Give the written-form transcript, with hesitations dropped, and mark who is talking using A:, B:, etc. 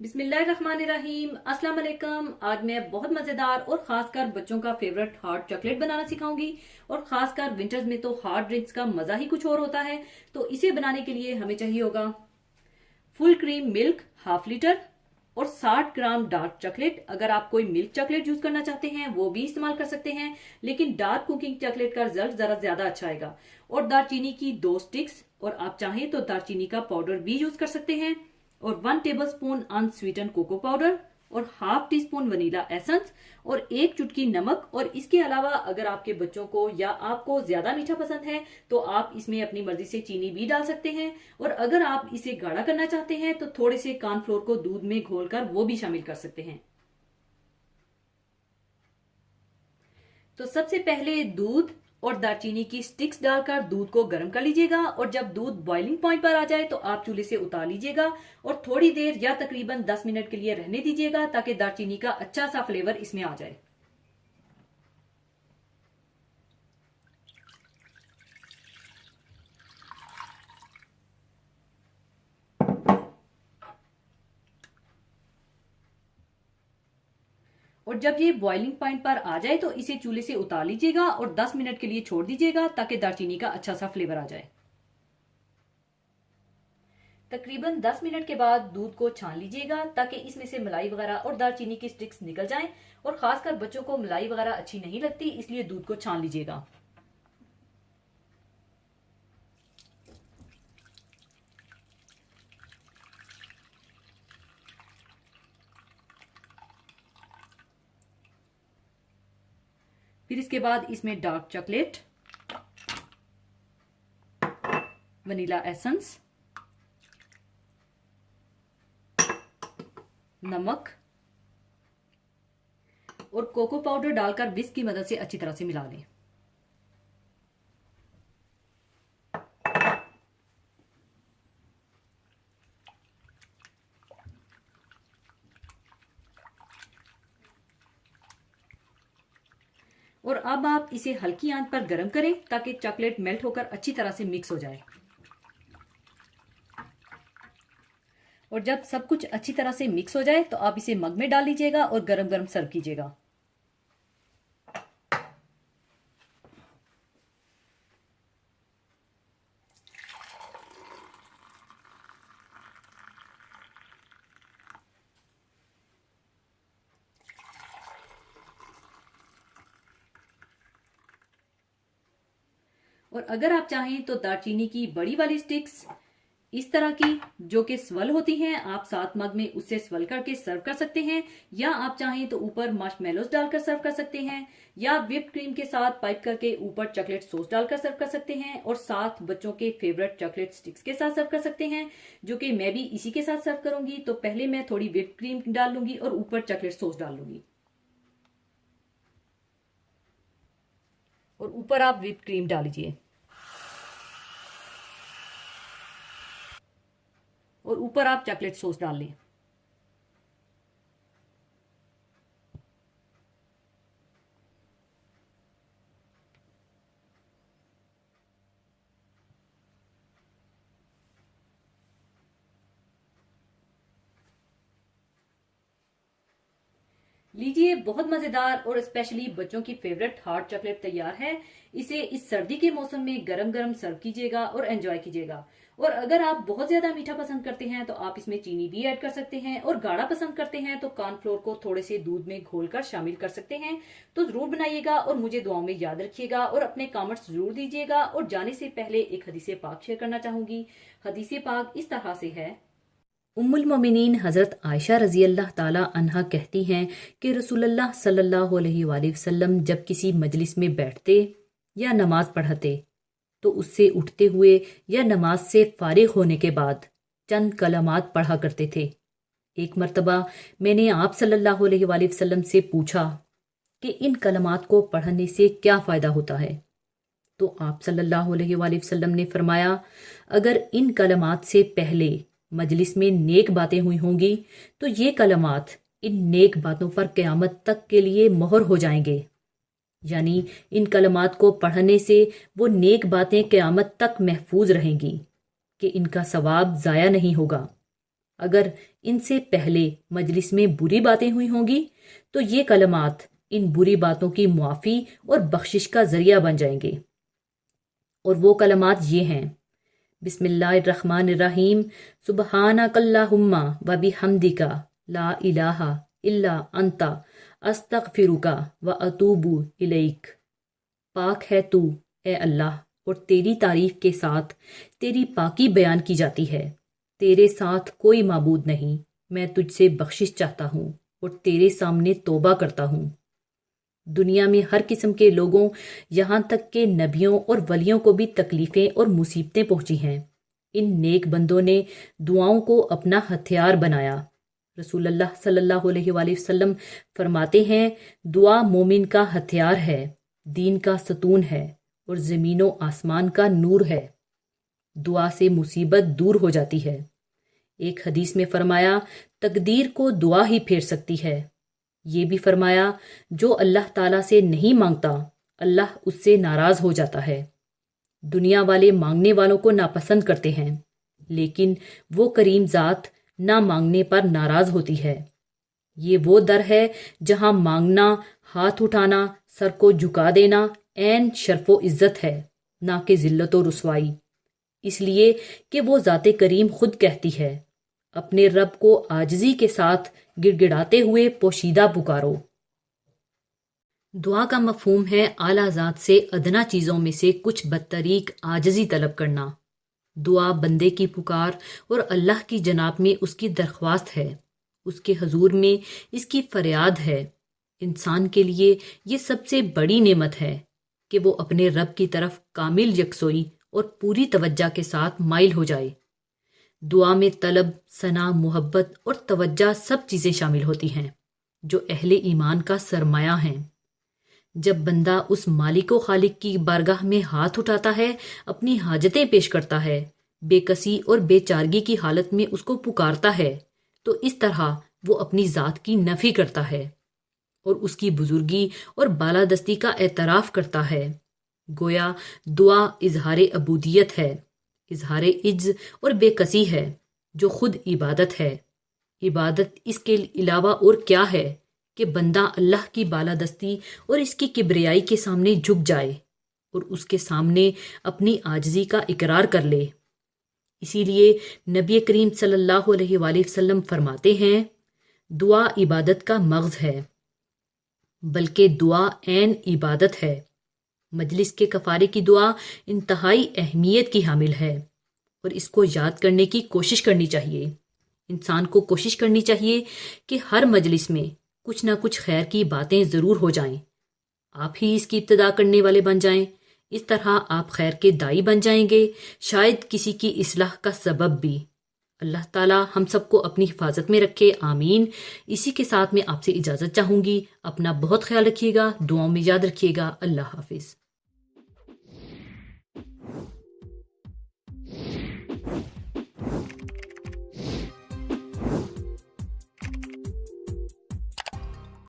A: बिस्मिल्लाहिर्रहमानिर्रहीम। अस्सलाम वालेकुम। आज मैं बहुत मजेदार और खासकर बच्चों का फेवरेट हार्ड चॉकलेट बनाना सिखाऊंगी। और खासकर विंटर्स में तो हार्ड ड्रिंक्स का मजा ही कुछ और होता है। तो इसे बनाने के लिए हमें चाहिए होगा full cream milk half litre और 60 ग्राम डार्क चॉकलेट। अगर आप कोई मिल्क चॉकलेट यूज करना चाहते हैं वो भी इस्तेमाल कर सकते हैं, लेकिन डार्क कुकिंग चॉकलेट का रिजल्ट जरा ज्यादा अच्छा आएगा। और दालचीनी की 2 स्टिक्स, और आप चाहें तो दालचीनी का पाउडर भी यूज कर सकते हैं। और 1 table spoon unsweetened cocoa powder और half tea spoon vanilla essence और 1 चुटकी नमक। और इसके अलावा अगर आपके बच्चों को या आपको ज्यादा मीठा पसंद है तो आप इसमें अपनी मर्जी से चीनी भी डाल सकते हैं। और अगर आप इसे गाढ़ा करना चाहते हैं तो थोड़े से कॉर्नफ्लोर को दूध में घोलकर वो भी शामिल कर सकते हैं। तो सबसे पहले दूध और दालचीनी की स्टिक्स डालकर दूध को गर्म कर लीजिएगा। और जब दूध बॉइलिंग पॉइंट पर आ जाए तो आप चूल्हे से उतार लीजिएगा और थोड़ी देर या तकरीबन 10 मिनट के लिए रहने दीजिएगा ताकि दालचीनी का अच्छा सा फ्लेवर इसमें आ जाए। और जब ये बॉइलिंग पॉइंट पर आ जाए तो इसे चूल्हे से उतार लीजिएगा और 10 मिनट के लिए छोड़ दीजिएगा ताकि दालचीनी का अच्छा सा फ्लेवर आ जाए। तकरीबन 10 मिनट के बाद दूध को छान लीजिएगा ताकि इसमें से मलाई वगैरह और दालचीनी की स्टिक्स निकल जाएं। और खासकर बच्चों को मलाई वगैरह अच्छी नहीं लगती, इसलिए दूध को छान लीजिएगा। फिर इसके बाद इसमें डार्क चॉकलेट, वनीला एसेंस, नमक और कोको पाउडर डालकर विस्क की मदद से अच्छी तरह से मिला लें। और अब आप इसे हल्की आंच पर गर्म करें ताकि चॉकलेट मेल्ट होकर अच्छी तरह से मिक्स हो जाए। और जब सब कुछ अच्छी तरह से मिक्स हो जाए तो आप इसे मग में डाल लीजिएगा और गरम गरम सर्व कीजिएगा। और अगर आप चाहें तो दालचीनी की बड़ी वाली स्टिक्स इस तरह की जो कि स्वर्ल होती हैं, आप 7 मग में उससे स्वर्ल करके सर्व कर सकते हैं। या आप चाहें तो ऊपर मार्शमेलोस डालकर सर्व कर सकते हैं, या व्हिप्ड क्रीम के साथ पाइप करके ऊपर चॉकलेट सॉस डालकर सर्व कर सकते हैं। और साथ बच्चों के फेवरेट चॉकलेट स्टिक्स के साथ सर्व कर सकते हैं, जो कि मैं भी इसी के साथ सर्व करूंगी। तो पहले मैं थोड़ी व्हिप्ड क्रीम डाल लूंगी और ऊपर चॉकलेट सॉस डाल लूंगी। और ऊपर आप व्हिप्ड क्रीम डाल लीजिए और ऊपर आप चॉकलेट सॉस डाल लें। लीजिए, बहुत मजेदार और स्पेशली बच्चों की फेवरेट हार्ड चॉकलेट तैयार है। इसे इस सर्दी के मौसम में गरम गरम सर्व कीजिएगा और एंजॉय कीजिएगा। और अगर आप बहुत ज्यादा मीठा पसंद करते हैं तो आप इसमें चीनी भी ऐड कर सकते हैं, और गाढ़ा पसंद करते हैं तो कॉर्नफ्लोर को थोड़े से दूध में घोलकर शामिल कर सकते हैं। तो जरूर बनाइएगा और मुझे दुआओं में याद रखिएगा और अपने कमेंट्स जरूर दीजिएगा। और जाने से पहले एक हदीसे पाक शेयर करना चाहूंगी। हदीसे पाक इस तरह से है। उम्मुल मोमिनीन हज़रत आयशा रज़ी अल्लाह ताला अन्हा कहती हैं कि रसूलुल्लाह सल्लल्लाहु अलैहि वसल्लम जब किसी मजलिस में बैठते या नमाज पढ़ते तो उससे उठते हुए या नमाज से फारिग होने के बाद चंद कलमात पढ़ा करते थे। एक मर्तबा मैंने आप सल्लल्लाहु अलैहि वसल्लम से पूछा कि इन कलमात को पढ़ने से क्या फ़ायदा होता है। तो आप सल्लल्लाहु अलैहि वसल्लम ने फरमाया, अगर इन कलमात से पहले मजलिस में नेक बातें हुई होंगी तो ये कलमात इन नेक बातों पर क़यामत तक के लिए मोहर हो जाएंगे। यानी इन कलमात को पढ़ने से वो नेक बातें क़यामत तक महफूज रहेंगी कि इनका सवाब ज़ाया नहीं होगा। اگر ان سے پہلے مجلس میں بری باتیں ہوئی ہوں گی تو یہ کلمات ان بری باتوں کی معافی اور بخشش کا ذریعہ بن جائیں گے، اور وہ کلمات یہ ہیں: بسم اللہ الرحمن الرحیم، سبحانک اللہم و بحمدک، لا الہ الا انت، استغفرک و اتوب الیک۔ پاک ہے تو اے اللہ، اور تیری تعریف کے ساتھ تیری پاکی بیان کی جاتی ہے۔ تیرے ساتھ کوئی معبود نہیں، میں تجھ سے بخشش چاہتا ہوں اور تیرے سامنے توبہ کرتا ہوں۔ دنیا میں ہر قسم کے لوگوں، یہاں تک کہ نبیوں اور ولیوں کو بھی تکلیفیں اور مصیبتیں پہنچی ہیں۔ ان نیک بندوں نے دعاؤں کو اپنا ہتھیار بنایا۔ رسول اللہ صلی اللہ علیہ وآلہ وسلم فرماتے ہیں، دعا مومن کا ہتھیار ہے، دین کا ستون ہے اور زمین و آسمان کا نور ہے۔ دعا سے مصیبت دور ہو جاتی ہے۔ ایک حدیث میں فرمایا، تقدیر کو دعا ہی پھیر سکتی ہے۔ یہ بھی فرمایا، جو اللہ تعالیٰ سے نہیں مانگتا اللہ اس سے ناراض ہو جاتا ہے۔ دنیا والے مانگنے والوں کو ناپسند کرتے ہیں، لیکن وہ کریم ذات نہ مانگنے پر ناراض ہوتی ہے۔ یہ وہ در ہے جہاں مانگنا، ہاتھ اٹھانا، سر کو جھکا دینا عین شرف و عزت ہے، نہ کہ ذلت و رسوائی، اس لیے کہ وہ ذات کریم خود کہتی ہے، اپنے رب کو عاجزی کے ساتھ گڑ گڑاتے ہوئے پوشیدہ پکارو۔ دعا کا مفہوم ہے اعلیٰ ذات سے ادنا چیزوں میں سے کچھ بدطریق عاجزی طلب کرنا۔ دعا بندے کی پکار اور اللہ کی جناب میں اس کی درخواست ہے، اس کے حضور میں اس کی فریاد ہے۔ انسان کے لیے یہ سب سے بڑی نعمت ہے کہ وہ اپنے رب کی طرف کامل یکسوئی اور پوری توجہ کے ساتھ مائل ہو جائے۔ دعا میں طلب، ثنا، محبت اور توجہ سب چیزیں شامل ہوتی ہیں جو اہل ایمان کا سرمایہ ہیں۔ جب بندہ اس مالک و خالق کی بارگاہ میں ہاتھ اٹھاتا ہے، اپنی حاجتیں پیش کرتا ہے، بے کسی اور بے چارگی کی حالت میں اس کو پکارتا ہے، تو اس طرح وہ اپنی ذات کی نفی کرتا ہے اور اس کی بزرگی اور بالادستی کا اعتراف کرتا ہے۔ گویا دعا اظہار عبودیت ہے، اظہار عجز اور بے کسی ہے، جو خود عبادت ہے۔ عبادت اس کے علاوہ اور کیا ہے کہ بندہ اللہ کی بالادستی اور اس کی کبریائی کے سامنے جھک جائے اور اس کے سامنے اپنی عاجزی کا اقرار کر لے۔ اسی لیے نبی کریم صلی اللہ علیہ وآلہ وسلم فرماتے ہیں، دعا عبادت کا مغز ہے، بلکہ دعا عین عبادت ہے۔ مجلس کے کفارے کی دعا انتہائی اہمیت کی حامل ہے اور اس کو یاد کرنے کی کوشش کرنی چاہیے۔ انسان کو کوشش کرنی چاہیے کہ ہر مجلس میں کچھ نہ کچھ خیر کی باتیں ضرور ہو جائیں، آپ ہی اس کی ابتدا کرنے والے بن جائیں۔ اس طرح آپ خیر کے دائی بن جائیں گے، شاید کسی کی اصلاح کا سبب بھی۔ اللہ تعالیٰ ہم سب کو اپنی حفاظت میں رکھے، آمین۔ اسی کے ساتھ میں آپ سے اجازت چاہوں گی۔ اپنا بہت خیال رکھیے گا، دعاؤں میں یاد رکھیے گا۔ اللہ حافظ۔